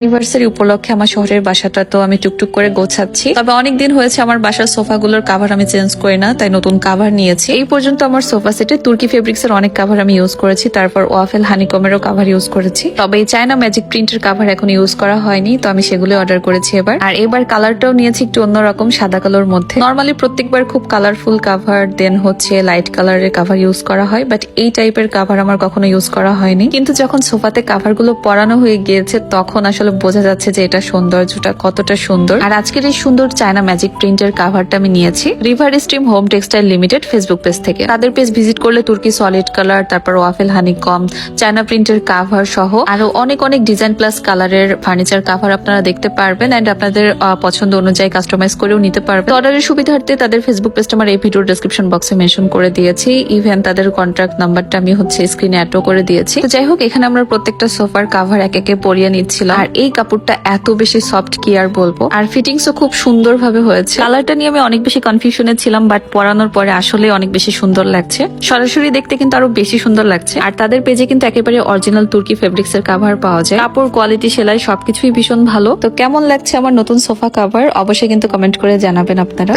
Anniversary উপলক্ষে আমার শহরের বাসাটা তো আমি টুকটুক করে গোছাচ্ছি। তবে অনেকদিন হয়েছে আমার বাসার সোফাগুলোর কাভার আমি চেঞ্জ করি না, তাই নতুন কাভার নিয়েছি। এই পর্যন্ত আমার সোফা সেটে তুর্কি ফেব্রিক্স এর অনেক কাভার আমি ইউজ করেছি, তারপর ওয়াফেল হানিকমেরও কাভার ইউজ করেছি। তবে এই চায়না ম্যাজিক প্রিন্টের কাভার এখন ইউজ করা হয়নি, তো আমি সেগুলো অর্ডার করেছি এবার। আর এবার কালারটাও নিয়েছি একটু অন্যরকম, সাদা কালোর মধ্যে। নর্মালি প্রত্যেকবার খুব কালারফুল কাভার দেন হচ্ছে লাইট কালারের কাভার ইউজ করা হয়, বাট এই টাইপের কাভার আমার কখনো ইউজ করা হয়নি। কিন্তু যখন সোফাতে কাভার গুলো পরানো হয়ে গিয়েছে তখন আসলে বোঝা যাচ্ছে যে এটা সৌন্দর্যটা কতটা সুন্দর। আর আজকের এই সুন্দর চায়না ম্যাজিক প্রিন্টের কাভারটা আমি নিয়েছি river stream home textile limited Facebook page থেকে। তাদের পেজ ভিজিট করলে তুর্কি সলিড কালার, তারপর ওয়াফেল হানিকম, চায়না প্রিন্টের কাভার সহ আরো অনেক অনেক ডিজাইন প্লাস কালারের ফার্নিচার কাভার আপনারা দেখতে পারবেন এন্ড আপনাদের পছন্দ অনুযায়ী কাস্টমাইজ করেও নিতে পারবেন। অর্ডারের সুবিধার্থে তাদের ফেসবুক পেজটা আমার এই ভিডিওর ডেসক্রিপশন বক্সে মেনশন করে দিয়েছি। ইভেন তাদের কন্ট্যাক্ট নাম্বারটা আমি স্ক্রিনে অ্যাডও করে দিয়েছি। তো যাই হোক, এখানে আমরা প্রত্যেকটা সোফার কাভার এক একে পরিয়ে নিচ্ছিলাম। আর এই কাপড়টা এত বেশি সফট কি আর বলবো, আর ফিটিংসও খুব সুন্দর ভাবে হয়েছে। কালারটা নিয়ে আমি অনেক বেশি কনফিউশনে ছিলাম, বাট পরানোর পরে আসলে অনেক বেশি সুন্দর লাগছে। সরাসরি দেখতে কিন্তু আরো বেশি সুন্দর লাগছে। আর তাদের পেজে কিন্তু একেবারে অরিজিনাল তুর্কি ফেব্রিক্স এর কাভার পাওয়া যায়। কাপড়, কোয়ালিটি, সেলাই সবকিছুই ভীষণ ভালো। তো কেমন লাগছে আমার নতুন সোফা কাভার অবশ্যই কিন্তু কমেন্ট করে জানাবেন আপনারা।